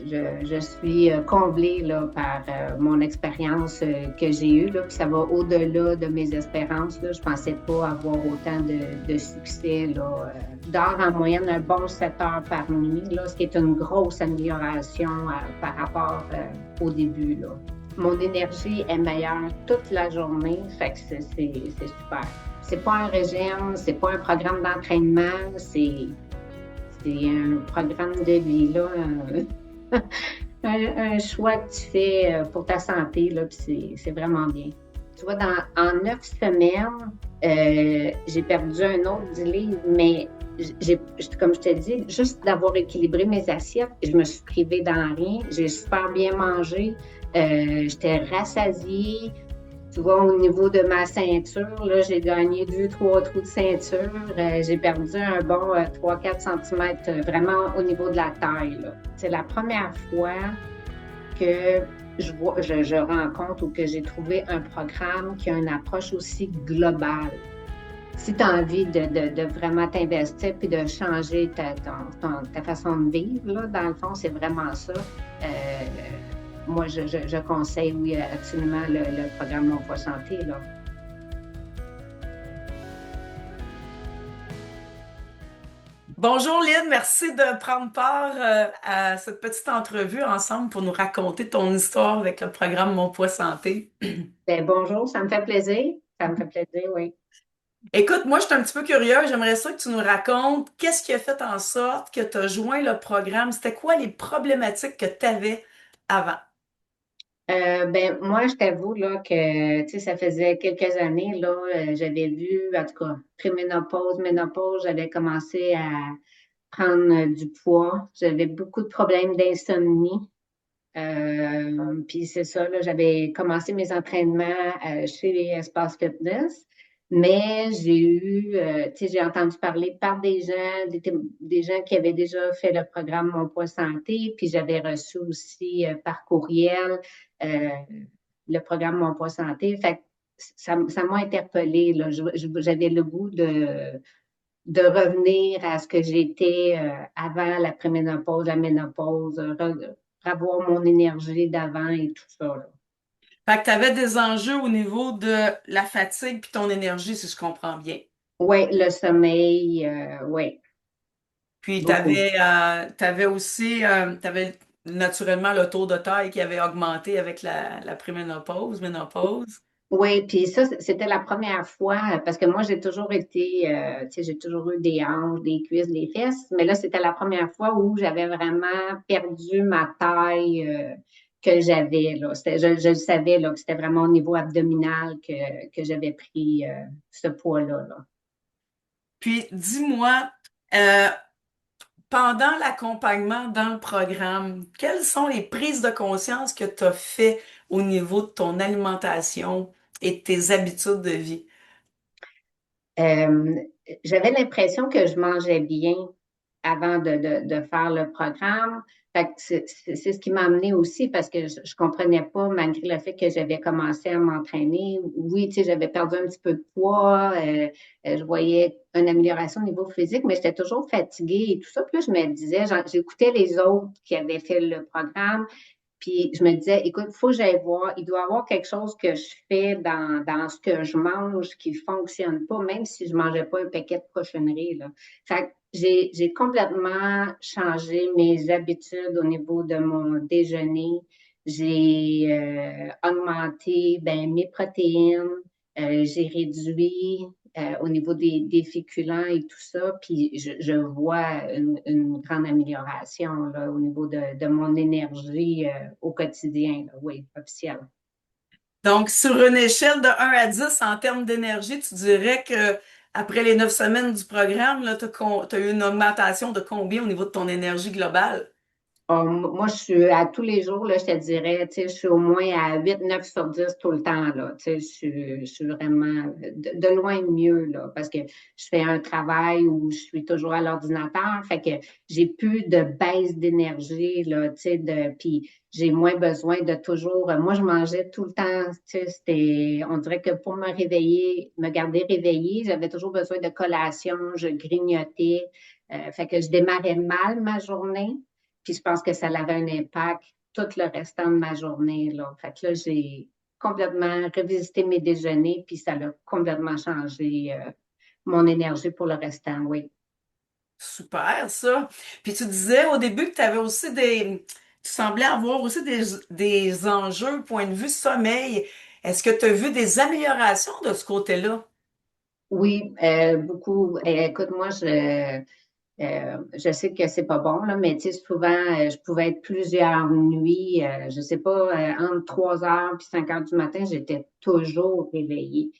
je suis comblée là, par mon expérience que j'ai eue. Là, puis ça va au-delà de mes espérances. Là. Je ne pensais pas avoir autant de succès. Là. Dors en moyenne un bon 7 heures par nuit, là, ce qui est une grosse amélioration par rapport au début. Là. Mon énergie est meilleure toute la journée, fait que c'est super. C'est pas un régime, c'est pas un programme d'entraînement, c'est un programme de vie, là, un choix que tu fais pour ta santé, là, puis c'est vraiment bien. Tu vois, en 9 semaines, j'ai perdu un autre 10 livres, mais comme je te dis, juste d'avoir équilibré mes assiettes, je me suis privée dans rien, j'ai super bien mangé, j'étais rassasiée. Tu vois, au niveau de ma ceinture, là, j'ai gagné 2, 3 trous de ceinture. J'ai perdu un bon 3, 4 centimètres vraiment au niveau de la taille. Là. C'est la première fois que je rends compte ou que j'ai trouvé un programme qui a une approche aussi globale. Si tu as envie de vraiment t'investir puis de changer ta façon de vivre, là, dans le fond, c'est vraiment ça. Moi, je conseille, oui, absolument le programme Mon Poids Santé, là. Bonjour Lynn, merci de prendre part à cette petite entrevue ensemble pour nous raconter ton histoire avec le programme Mon Poids Santé. Ben, bonjour, ça me fait plaisir. Ça me fait plaisir, oui. Écoute, moi je suis un petit peu curieuse, j'aimerais ça que tu nous racontes qu'est-ce qui a fait en sorte que tu as joint le programme, c'était quoi les problématiques que tu avais avant? Ben, moi, je t'avoue là, que tu sais, ça faisait quelques années, là, j'avais vu, en tout cas, préménopause, ménopause, j'avais commencé à prendre du poids. J'avais beaucoup de problèmes d'insomnie. Puis c'est ça, là, j'avais commencé mes entraînements chez les Espaces Fitness, mais j'ai eu, tu sais, j'ai entendu parler par des gens qui avaient déjà fait le programme Mon Poids Santé, puis j'avais reçu aussi par courriel euh, le programme Mon Poids Santé. Fait que ça m'a interpellée, là. J'avais le goût de revenir à ce que j'étais avant la préménopause, la ménopause, revoir mon énergie d'avant et tout ça. Là. Fait que tu avais des enjeux au niveau de la fatigue puis ton énergie, si je comprends bien. Oui, le sommeil, oui, Puis beaucoup. t'avais aussi, t'avais naturellement le taux de taille qui avait augmenté avec la préménopause, ménopause. Oui, puis ça, c'était la première fois, parce que moi, j'ai toujours été, tu sais, j'ai toujours eu des hanches, des cuisses, des fesses, mais là, c'était la première fois où j'avais vraiment perdu ma taille que j'avais, là. Je le savais, là, que c'était vraiment au niveau abdominal que j'avais pris ce poids-là, là. Puis dis-moi, euh, pendant l'accompagnement dans le programme, quelles sont les prises de conscience que tu as fait au niveau de ton alimentation et de tes habitudes de vie? Euh, J'avais l'impression que je mangeais bien avant de faire le programme. Fait que c'est ce qui m'a amené aussi parce que je comprenais pas, malgré le fait que j'avais commencé à m'entraîner. Oui, tu sais, j'avais perdu un petit peu de poids, je voyais une amélioration au niveau physique, mais j'étais toujours fatiguée et tout ça. Puis là, je me disais, j'écoutais les autres qui avaient fait le programme. Puis je me disais, écoute, il faut que j'aille voir. Il doit y avoir quelque chose que je fais dans ce que je mange qui ne fonctionne pas, même si je ne mangeais pas un paquet de cochonneries, là. Fait que j'ai complètement changé mes habitudes au niveau de mon déjeuner. J'ai augmenté ben, mes protéines. J'ai réduit au niveau des féculents et tout ça, puis je vois une grande amélioration là, au niveau de mon énergie au quotidien, là, oui, officiel. Donc, sur une échelle de 1 à 10 en termes d'énergie, tu dirais que après les 9 semaines du programme, tu as eu une augmentation de combien au niveau de ton énergie globale? Moi, je suis à tous les jours, là, je te dirais, tu sais, je suis au moins à 8, 9 sur 10 tout le temps, là. Tu sais, je suis vraiment de loin mieux, là, parce que je fais un travail où je suis toujours à l'ordinateur, fait que j'ai plus de baisse d'énergie, là, tu sais, puis j'ai moins besoin de toujours, moi, je mangeais tout le temps, tu sais, on dirait que pour me réveiller, me garder réveillée, j'avais toujours besoin de collation, je grignotais, fait que je démarrais mal ma journée. Puis je pense que ça avait un impact tout le restant de ma journée, là. Fait que là, j'ai complètement revisité mes déjeuners, puis ça a complètement changé mon énergie pour le restant, oui. Super, ça. Puis tu disais au début que tu avais aussi tu semblais avoir aussi des enjeux, point de vue sommeil. Est-ce que tu as vu des améliorations de ce côté-là? Oui, beaucoup. Écoute, moi, je sais que c'est pas bon, là, mais tu sais, souvent, je pouvais être plusieurs nuits, je sais pas, entre 3 heures puis 5 heures du matin, j'étais toujours réveillée.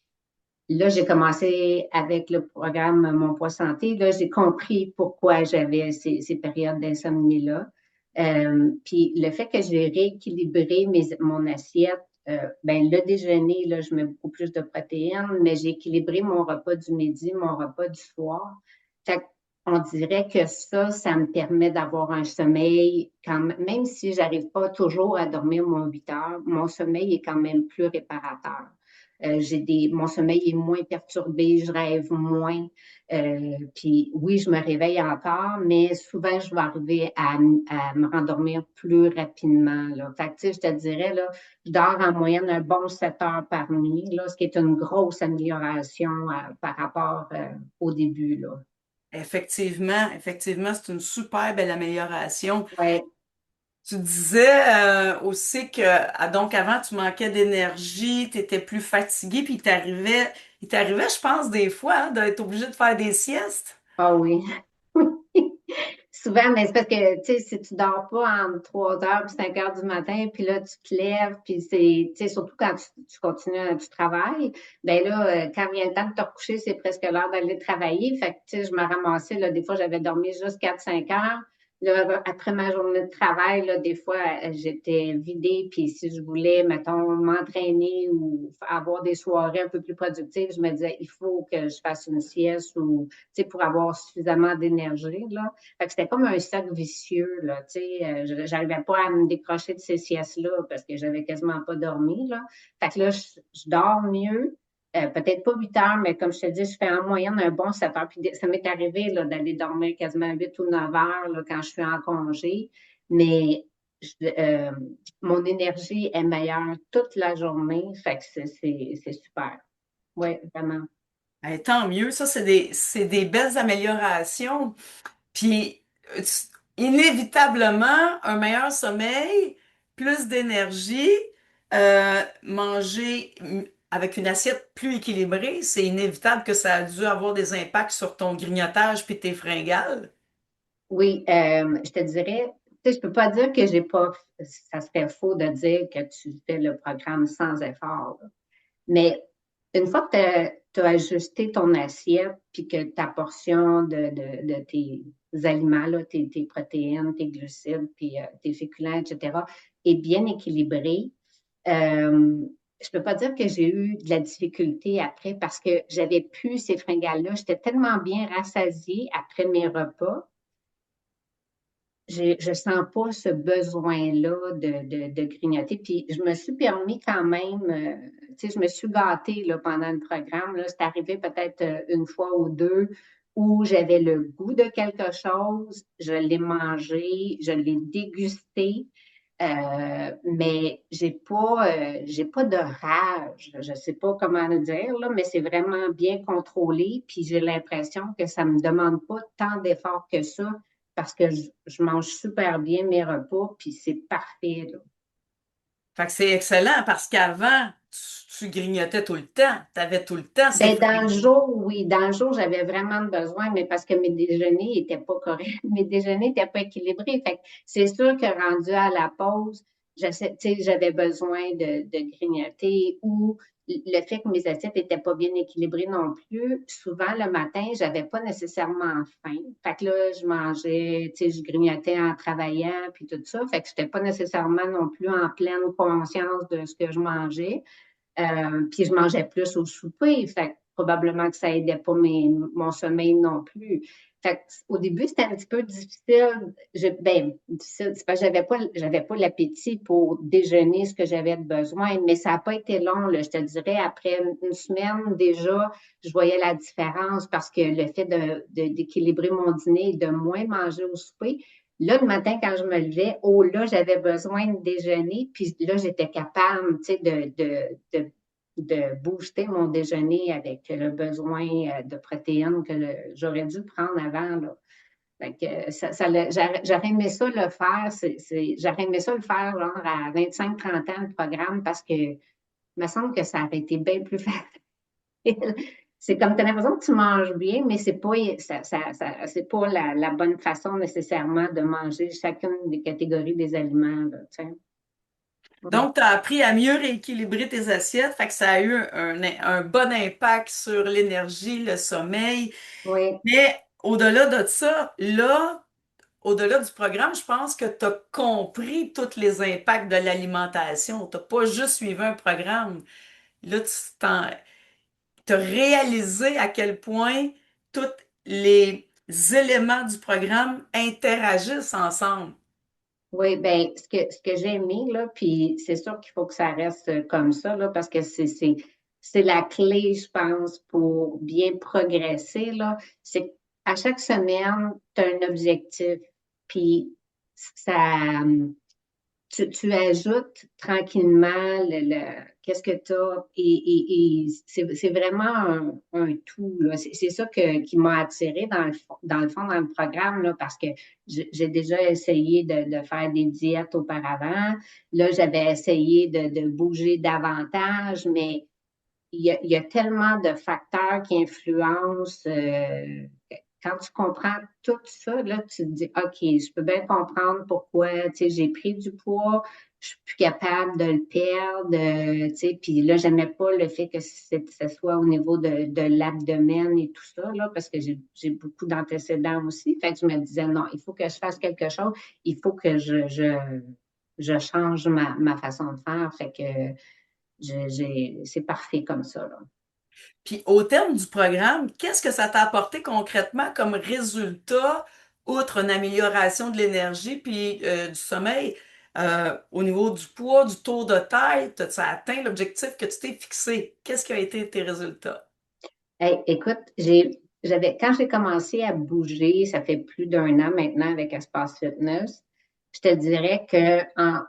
Là, j'ai commencé avec le programme Mon Poids Santé. Là, j'ai compris pourquoi j'avais ces périodes d'insomnie-là. Puis le fait que j'ai rééquilibré mon assiette, ben, le déjeuner, là, je mets beaucoup plus de protéines, mais j'ai équilibré mon repas du midi, mon repas du soir. Fait on dirait que ça me permet d'avoir un sommeil, même si j'arrive pas toujours à dormir mon 8 heures, mon sommeil est quand même plus réparateur. Mon sommeil est moins perturbé, je rêve moins. Puis oui, je me réveille encore, mais souvent, je vais arriver à me rendormir plus rapidement, là. Fait que, tu sais, je te dirais, là, je dors en moyenne un bon 7 heures par nuit, là, ce qui est une grosse amélioration par rapport au début, là. Effectivement, c'est une super belle amélioration. Ouais. Tu disais aussi que donc avant tu manquais d'énergie, tu étais plus fatigué, puis il t'arrivait, je pense, des fois, hein, d'être obligé de faire des siestes. Ah oui. Souvent, mais c'est parce que, tu sais, si tu dors pas entre 3 heures puis 5 heures du matin, puis là, tu te lèves, puis c'est, tu sais, surtout quand tu continues, tu travailles, ben là, quand vient le temps de te recoucher, c'est presque l'heure d'aller travailler. Fait que, tu sais, je me ramassais, là, des fois, j'avais dormi juste 4 5 heures. Là, après ma journée de travail, là, des fois, j'étais vidée, puis si je voulais, mettons, m'entraîner ou avoir des soirées un peu plus productives, je me disais, il faut que je fasse une sieste ou, tu sais, pour avoir suffisamment d'énergie, là. Fait que c'était comme un cercle vicieux, là, tu sais. J'arrivais pas à me décrocher de ces siestes-là parce que j'avais quasiment pas dormi, là. Fait que là, je dors mieux. Peut-être pas 8 heures, mais comme je te dis, je fais en moyenne un bon 7 heures. Puis ça m'est arrivé là, d'aller dormir quasiment 8 ou 9 heures là, quand je suis en congé. Mais je- euh, mon énergie est meilleure toute la journée. Fait que c'est super. Oui, vraiment. Tant mieux, ça, c'est des belles améliorations. Puis, inévitablement, un meilleur sommeil, plus d'énergie, manger avec une assiette plus équilibrée, c'est inévitable que ça a dû avoir des impacts sur ton grignotage puis tes fringales. Oui, je te dirais, tu sais, je peux pas dire que j'ai pas, ça serait faux de dire que tu fais le programme sans effort, là. Mais une fois que tu as ajusté ton assiette, puis que ta portion de tes aliments, là, tes protéines, tes glucides, puis tes féculents, etc., est bien équilibrée, euh, je peux pas dire que j'ai eu de la difficulté après parce que j'avais plus ces fringales-là. J'étais tellement bien rassasiée après mes repas je sens pas ce besoin-là de grignoter. Puis je me suis permis quand même, tu sais, je me suis gâtée là, pendant le programme. Là, c'est arrivé peut-être une fois ou deux où j'avais le goût de quelque chose, je l'ai mangé, je l'ai dégusté, mais j'ai pas de rage. Je sais pas comment le dire, là, mais c'est vraiment bien contrôlé. Puis j'ai l'impression que ça me demande pas tant d'efforts que ça parce que je mange super bien mes repas, puis c'est parfait, là. Fait que c'est excellent parce qu'avant, tu grignotais tout le temps. Tu avais tout le temps ces Ben, dans le fringales. jour, oui, dans le jour, j'avais vraiment besoin, mais parce que mes déjeuners n'étaient pas corrects, mes déjeuners n'étaient pas équilibrés. Fait que c'est sûr que rendu à la pause, tu sais, j'avais besoin de grignoter ou le fait que mes assiettes n'étaient pas bien équilibrées non plus. Souvent, le matin, j'avais pas nécessairement faim. Fait que là, je mangeais, tu sais, je grignotais en travaillant, puis tout ça. Fait que j'étais pas nécessairement non plus en pleine conscience de ce que je mangeais. Puis je mangeais plus au souper, fait que probablement que ça aidait pas mon sommeil non plus. Fait que, au début, c'était un petit peu difficile. Difficile, c'est parce que j'avais pas l'appétit pour déjeuner ce que j'avais de besoin, mais ça n'a pas été long, là. Je te dirais, après une semaine déjà, je voyais la différence parce que le fait d'équilibrer mon dîner et de moins manger au souper, Là, le matin, quand je me levais, oh là, j'avais besoin de déjeuner, puis là, j'étais capable, tu sais, de booster mon déjeuner avec le besoin de protéines que j'aurais dû prendre avant, là. Fait que j'aurais aimé ça le faire, j'aurais aimé ça le faire genre à 25-30 ans, le programme, parce que il me semble que ça aurait été bien plus facile. C'est comme tu as l'impression que tu manges bien, mais c'est pas, c'est pas la bonne façon nécessairement de manger chacune des catégories des aliments, là, tu sais. Donc, tu as appris à mieux rééquilibrer tes assiettes, fait que ça a eu un bon impact sur l'énergie, le sommeil. Oui, Mais au-delà de ça, là, au-delà du programme, je pense que tu as compris tous les impacts de l'alimentation. Tu n'as pas juste suivi un programme. Là, tu as réalisé à quel point tous les éléments du programme interagissent ensemble. oui, ben ce que j'ai aimé, là, puis c'est sûr qu'il faut que ça reste comme ça, là, parce que c'est la clé, je pense, pour bien progresser, là. C'est qu'à chaque semaine, tu as un objectif, puis ça, tu ajoutes tranquillement qu'est-ce que tu as et c'est vraiment un tout, là. C'est ça qui m'a attiré dans le fond, dans le programme, là, parce que j'ai déjà essayé de faire des diètes auparavant. Là, j'avais essayé de bouger davantage, mais il y a tellement de facteurs qui influencent. Quand tu comprends tout ça, là, tu te dis, OK, je peux bien comprendre pourquoi, tu sais, j'ai pris du poids, je suis plus capable de le perdre, tu sais, puis là, j'aimais pas le fait que ce soit au niveau de l'abdomen et tout ça, là, parce que j'ai beaucoup d'antécédents aussi. Fait que je me disais, non, il faut que je fasse quelque chose, il faut que je change ma façon de faire. Fait que c'est parfait comme ça, là. Puis au terme du programme, qu'est-ce que ça t'a apporté concrètement comme résultat, outre une amélioration de l'énergie puis du sommeil, au niveau du poids, du tour de taille, as-tu atteint l'objectif que tu t'es fixé? Qu'est-ce qui a été tes résultats? Hey, écoute, quand j'ai commencé à bouger, ça fait plus d'un an maintenant avec Espace Fitness, je te dirais que en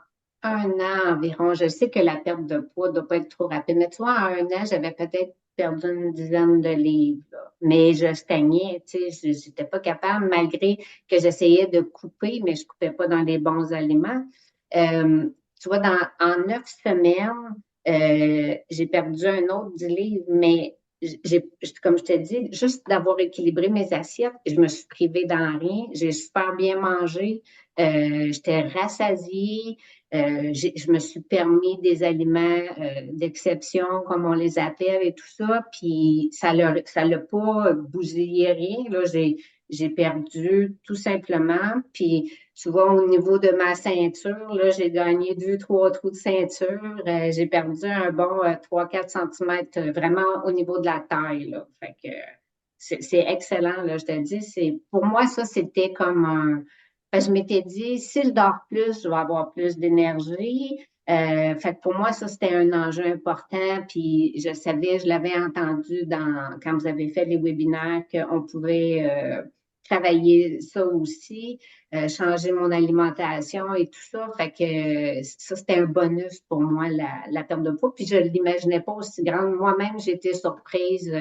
un an environ, je sais que la perte de poids ne doit pas être trop rapide, mais tu vois, en un an, j'avais peut-être perdu une dizaine de livres, là. Mais je stagnais, tu sais, j'étais pas capable, malgré que j'essayais de couper, mais je coupais pas dans les bons aliments. Tu vois, en 9 semaines, j'ai perdu un autre 10 livres, mais comme je te dis, juste d'avoir équilibré mes assiettes, je me suis privée dans rien. J'ai super bien mangé. J'étais rassasiée. Je me suis permis des aliments d'exception, comme on les appelle, et tout ça. Puis ça l'a pas bousillé rien. Là, j'ai perdu tout simplement. Puis tu vois, au niveau de ma ceinture, là, j'ai gagné 2, 3 trous de ceinture. J'ai perdu un bon 3, 4 centimètres vraiment au niveau de la taille, là. Fait que c'est excellent, là, je te dis. Pour moi, ça, c'était comme un. Fait que je m'étais dit, si je dors plus, je vais avoir plus d'énergie. Fait que pour moi, ça, c'était un enjeu important. Puis je savais, je l'avais entendu quand vous avez fait les webinaires, qu'on pouvait travailler ça aussi, changer mon alimentation et tout ça. Fait que ça, c'était un bonus pour moi, la perte de poids. Puis je ne l'imaginais pas aussi grande. Moi-même, j'étais surprise.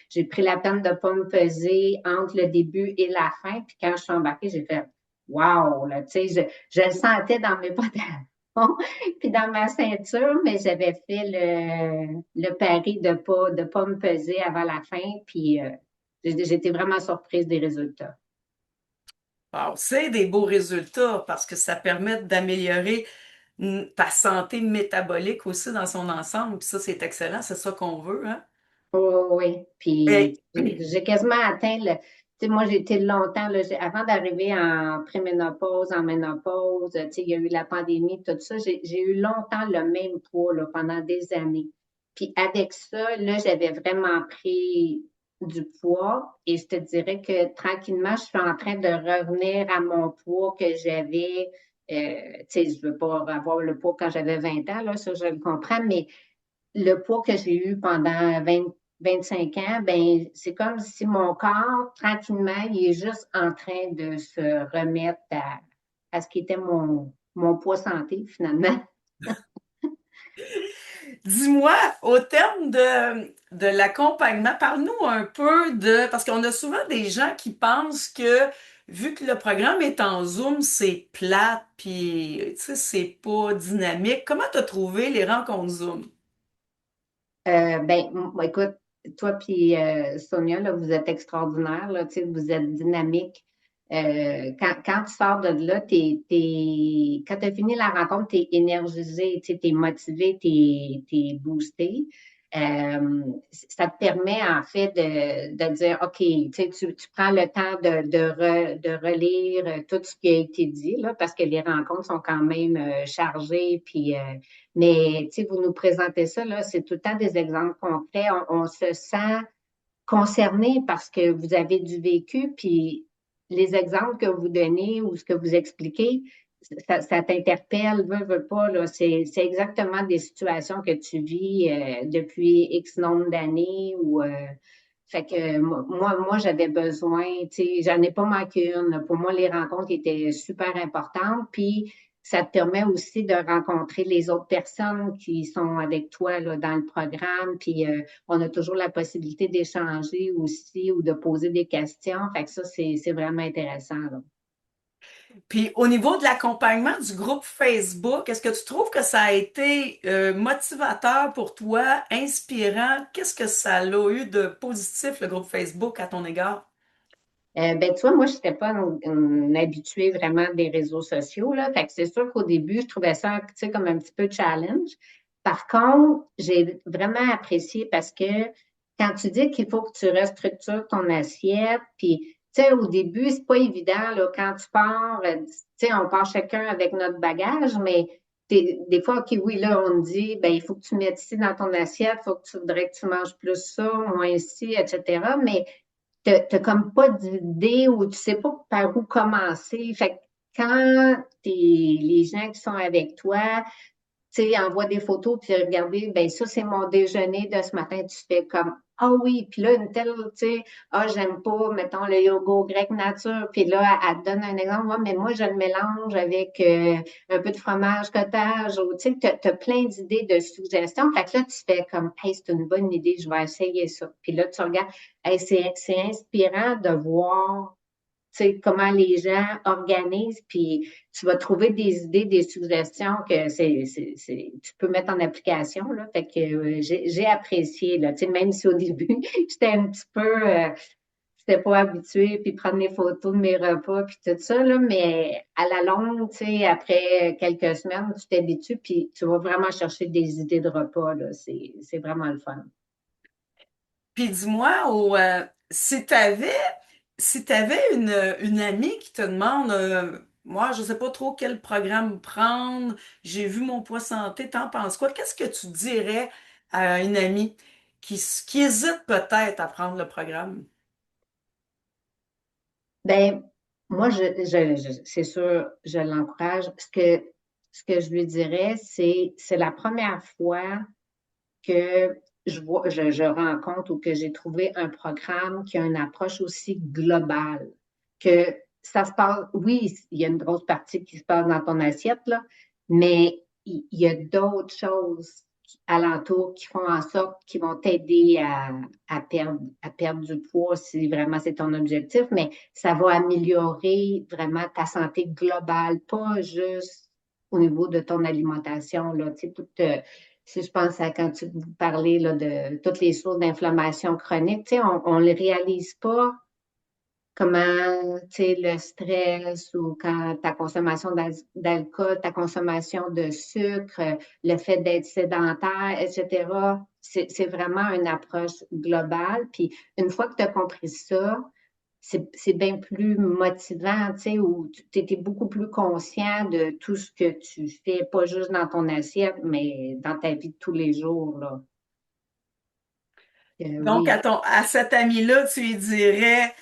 J'ai pris la peine de ne pas me peser entre le début et la fin. Puis quand je suis embarquée, j'ai fait wow, là, tu sais, je le sentais dans mes pantalons puis dans ma ceinture, mais j'avais fait le pari de pas me peser avant la fin. Puis j'étais vraiment surprise des résultats. Wow, c'est des beaux résultats parce que ça permet d'améliorer ta santé métabolique aussi dans son ensemble. Puis ça, c'est excellent, c'est ça qu'on veut, hein? Oh, oui, Et, puis j'ai quasiment atteint tu sais, moi, j'ai été longtemps, là, avant d'arriver en préménopause, en ménopause, tu sais, il y a eu la pandémie, tout ça, j'ai eu longtemps le même poids, là, pendant des années. Puis avec ça, là, j'avais vraiment pris du poids et je te dirais que tranquillement, je suis en train de revenir à mon poids que j'avais, tu sais, je veux pas avoir le poids quand j'avais 20 ans, là, ça, je le comprends, mais le poids que j'ai eu pendant 25 ans, ben, c'est comme si mon corps, tranquillement, il est juste en train de se remettre à ce qui était mon poids santé, finalement. Dis-moi, au terme de l'accompagnement, parle-nous un peu parce qu'on a souvent des gens qui pensent que vu que le programme est en Zoom, c'est plate, puis tu sais, c'est pas dynamique. Comment t'as trouvé les rencontres Zoom? Écoute, toi puis Sonia, là, vous êtes extraordinaires, là, tu sais, vous êtes dynamique. Quand tu sors de là, quand tu as fini la rencontre, tu es énergisé, tu es motivé, tu es boosté. Ça te permet en fait de dire, OK, tu prends le temps de relire tout ce qui a été dit, là, parce que les rencontres sont quand même chargées, mais vous nous présentez ça, là, c'est tout le temps des exemples concrets. On se sent concerné parce que vous avez du vécu, puis les exemples que vous donnez ou ce que vous expliquez, ça t'interpelle, veut pas, là. C'est exactement des situations que tu vis depuis X nombre d'années ou fait que moi j'avais besoin, j'en ai pas manqué une. Pour moi, les rencontres étaient super importantes. Puis ça te permet aussi de rencontrer les autres personnes qui sont avec toi là, dans le programme. Puis on a toujours la possibilité d'échanger aussi ou de poser des questions. Fait que ça, c'est vraiment intéressant, là. Puis au niveau de l'accompagnement du groupe Facebook, est-ce que tu trouves que ça a été motivateur pour toi, inspirant? Qu'est-ce que ça a eu de positif, le groupe Facebook, à ton égard? Tu vois, moi, je n'étais pas une habituée vraiment des réseaux sociaux, là. Fait que c'est sûr qu'au début, je trouvais ça, tu sais, comme un petit peu challenge. Par contre, j'ai vraiment apprécié parce que quand tu dis qu'il faut que tu restructures ton assiette, puis, tu sais, au début, c'est pas évident, là, quand tu pars, tu sais, on part chacun avec notre bagage, mais des fois, OK, oui, là, on me dit, ben, il faut que tu mettes ici dans ton assiette, il faut que tu voudrais que tu manges plus ça, moins ici, etc. Mais t'as comme pas d'idée ou tu sais pas par où commencer. Fait que quand les gens qui sont avec toi, tu sais, envoient des photos, puis regardez, ben ça, c'est mon déjeuner de ce matin, tu fais comme, ah oui, puis là, une telle, tu sais, ah, j'aime pas, mettons, le yogourt grec nature, puis là, elle te donne un exemple, ouais, mais moi, je le mélange avec un peu de fromage cottage, ou tu sais, t'as plein d'idées de suggestions, fait que là, tu fais comme, hey, c'est une bonne idée, je vais essayer ça. Puis là, tu regardes, hey, c'est inspirant de voir tu sais, comment les gens organisent, puis tu vas trouver des idées, des suggestions que tu peux mettre en application, là. Fait que j'ai apprécié, là. Tu sais, même si au début, j'étais un petit peu, j'étais pas habituée, puis prendre les photos de mes repas, puis tout ça, là, mais à la longue, tu sais, après quelques semaines, tu t'habitues, puis tu vas vraiment chercher des idées de repas, là. C'est vraiment le fun. Puis dis-moi, si t'avais une amie qui te demande, moi, je sais pas trop quel programme prendre, j'ai vu mon poids santé, t'en penses quoi? Qu'est-ce que tu dirais à une amie qui hésite peut-être à prendre le programme? Ben, moi, c'est sûr, je l'encourage. Ce que je lui dirais, c'est la première fois que je rencontre ou que j'ai trouvé un programme qui a une approche aussi globale. Que ça se passe, oui, il y a une grosse partie qui se passe dans ton assiette, là, mais il y a d'autres choses alentour qui font en sorte qu'ils vont t'aider à perdre du poids si vraiment c'est ton objectif, mais ça va améliorer vraiment ta santé globale, pas juste au niveau de ton alimentation, là, tu sais, si je pense à quand tu vous parlez là, de toutes les sources d'inflammation chronique, tu sais, on ne le réalise pas comment, tu sais, le stress ou quand ta consommation d'alcool, ta consommation de sucre, le fait d'être sédentaire, etc. C'est vraiment une approche globale. Puis une fois que tu as compris ça, c'est bien plus motivant, tu sais, où tu étais beaucoup plus conscient de tout ce que tu fais, pas juste dans ton assiette, mais dans ta vie de tous les jours, là. Donc, Oui. à cet ami-là, tu lui dirais,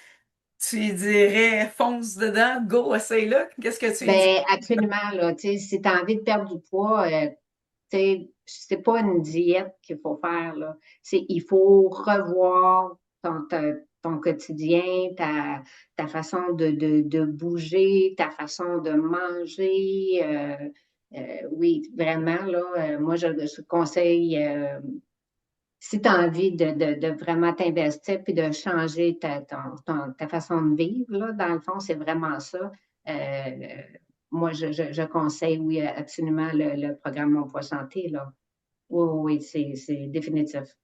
fonce dedans, go, essaye-le. Qu'est-ce que tu lui dis? Ben absolument, là. Tu sais, si tu as envie de perdre du poids, tu sais, c'est pas une diète qu'il faut faire, là. Il faut revoir ton quotidien, ta façon de bouger, ta façon de manger. Oui, vraiment, là, moi, je conseille, si tu as envie de vraiment t'investir puis de changer ta façon de vivre, là, dans le fond, c'est vraiment ça. Euh, Moi, je conseille, oui, absolument le programme Mon Poids Santé, là. Oui, oui, oui, c'est définitif.